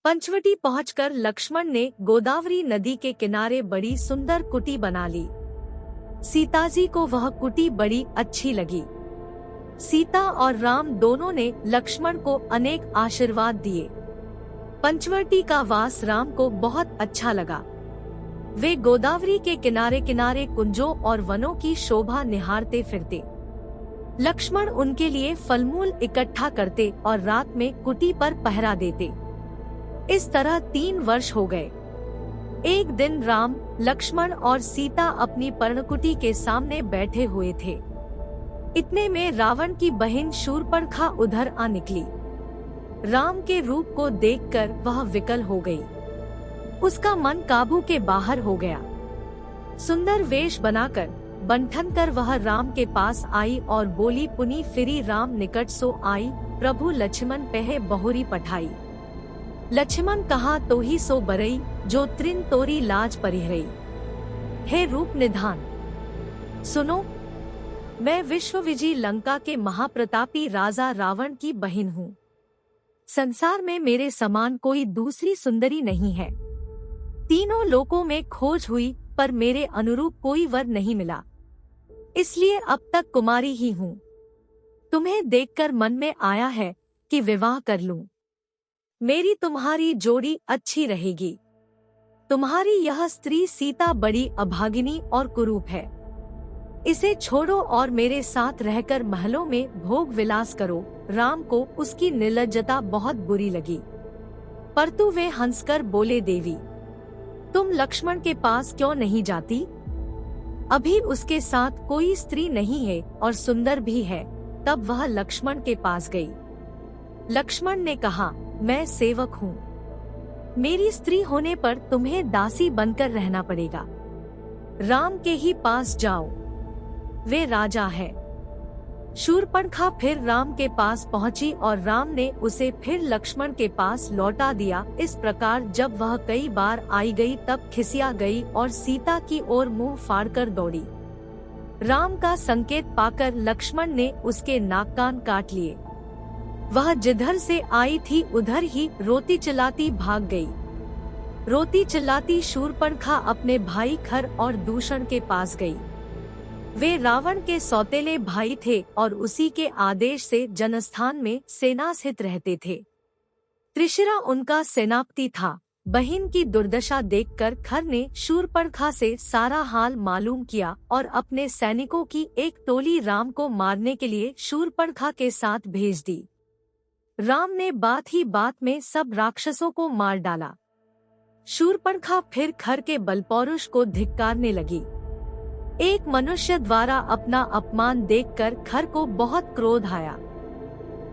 पंचवटी पहुंचकर लक्ष्मण ने गोदावरी नदी के किनारे बड़ी सुंदर कुटी बना ली। सीताजी को वह कुटी बड़ी अच्छी लगी। सीता और राम दोनों ने लक्ष्मण को अनेक आशीर्वाद दिए। पंचवटी का वास राम को बहुत अच्छा लगा। वे गोदावरी के किनारे किनारे कुंजों और वनों की शोभा निहारते फिरते। लक्ष्मण उनके लिए फलमूल इकट्ठा करते और रात में कुटी पर पहरा देते। इस तरह 3 वर्ष हो गए। एक दिन राम, लक्ष्मण और सीता अपनी पर्णकुटी के सामने बैठे हुए थे। इतने में रावण की बहन शूर्पणखा उधर आ निकली। राम के रूप को देखकर वह विकल हो गई। उसका मन काबू के बाहर हो गया। सुंदर वेश बनाकर बंठन कर वह राम के पास आई और बोली, पुनी फिरी राम निकट सो आई, प्रभु लक्ष्मण पहे बहुरी पठाई। लक्ष्मण कहा तो ही सो बरई, जो त्रिन तोरी लाज परिहरई। हे रूप निधान सुनो, मैं विश्वविजयी लंका के महाप्रतापी राजा रावण की बहन हूँ। संसार में मेरे समान कोई दूसरी सुंदरी नहीं है। तीनों लोकों में खोज हुई पर मेरे अनुरूप कोई वर नहीं मिला, इसलिए अब तक कुमारी ही हूँ। तुम्हें देखकर मन में आया है कि विवाह कर लूं। मेरी तुम्हारी जोड़ी अच्छी रहेगी। तुम्हारी यह स्त्री सीता बड़ी अभागिनी और कुरूप है। इसे छोड़ो और मेरे साथ रहकर महलों में भोग विलास करो। राम को उसकी निर्लज्जता बहुत बुरी लगी, परंतु वे हंसकर बोले, देवी तुम लक्ष्मण के पास क्यों नहीं जाती? अभी उसके साथ कोई स्त्री नहीं है और सुंदर भी है। तब वह लक्ष्मण के पास गई। लक्ष्मण ने कहा, मैं सेवक हूँ। मेरी स्त्री होने पर तुम्हें दासी बनकर रहना पड़ेगा। राम के ही पास जाओ, वे राजा है। शूर्पणखा फिर राम के पास पहुंची और राम ने उसे फिर लक्ष्मण के पास लौटा दिया। इस प्रकार जब वह कई बार आई गई तब खिसिया गई और सीता की ओर मुंह फाड़कर दौड़ी। राम का संकेत पाकर लक्ष्मण ने उसके नाक कान काट लिए। वह जिधर से आई थी उधर ही रोती चिल्लाती भाग गई। रोती चिल्लाती शूर्पणखा अपने भाई खर और दूषण के पास गई। वे रावण के सौतेले भाई थे और उसी के आदेश से जनस्थान में सेनासहित रहते थे। त्रिशिरा उनका सेनापति था। बहन की दुर्दशा देखकर खर ने शूर्पणखा से सारा हाल मालूम किया और अपने सैनिकों की एक टोली राम को मारने के लिए शूर्पणखा के साथ भेज दी। राम ने बात ही बात में सब राक्षसों को मार डाला। शूर्पणखा फिर खर के बलपौरुष को धिक्कारने लगी। एक मनुष्य द्वारा अपना अपमान देखकर खर को बहुत क्रोध आया।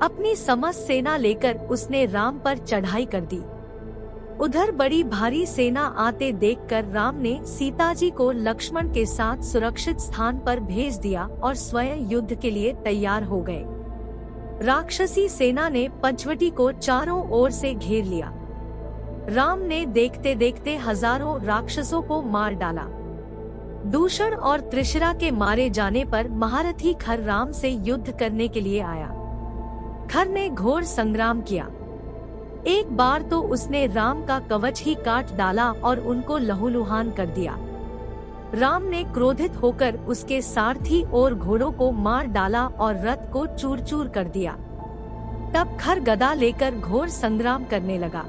अपनी समस्त सेना लेकर उसने राम पर चढ़ाई कर दी। उधर बड़ी भारी सेना आते देखकर राम ने सीताजी को लक्ष्मण के साथ सुरक्षित स्थान पर भेज दिया और स्वयं युद्ध के लिए तैयार हो गए। राक्षसी सेना ने पंचवटी को चारों ओर से घेर लिया। राम ने देखते देखते हजारों राक्षसों को मार डाला। दूषण और त्रिशिरा के मारे जाने पर महारथी खर राम से युद्ध करने के लिए आया। खर ने घोर संग्राम किया। एक बार तो उसने राम का कवच ही काट डाला और उनको लहूलुहान कर दिया। राम ने क्रोधित होकर उसके सारथी और घोड़ों को मार डाला और रथ को चूर चूर कर दिया। तब खर गदा लेकर घोर संग्राम करने लगा।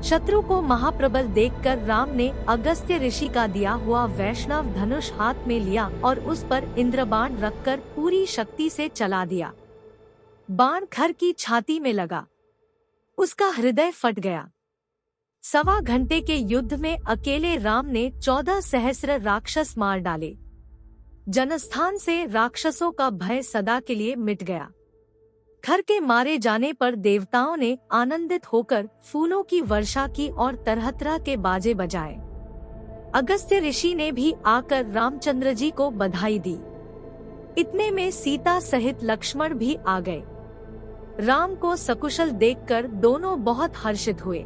शत्रु को महाप्रबल देखकर राम ने अगस्त्य ऋषि का दिया हुआ वैष्णव धनुष हाथ में लिया और उस पर इंद्रबाण रखकर पूरी शक्ति से चला दिया। बाण खर की छाती में लगा, उसका हृदय फट गया। 1.25 घंटे के युद्ध में अकेले राम ने 14 सहस्र राक्षस मार डाले। जनस्थान से राक्षसों का भय सदा के लिए मिट गया। खर के मारे जाने पर देवताओं ने आनंदित होकर फूलों की वर्षा की और तरह तरह के बाजे बजाए। अगस्त्य ऋषि ने भी आकर रामचंद्र जी को बधाई दी। इतने में सीता सहित लक्ष्मण भी आ गए। राम को सकुशल देखकर दोनों बहुत हर्षित हुए।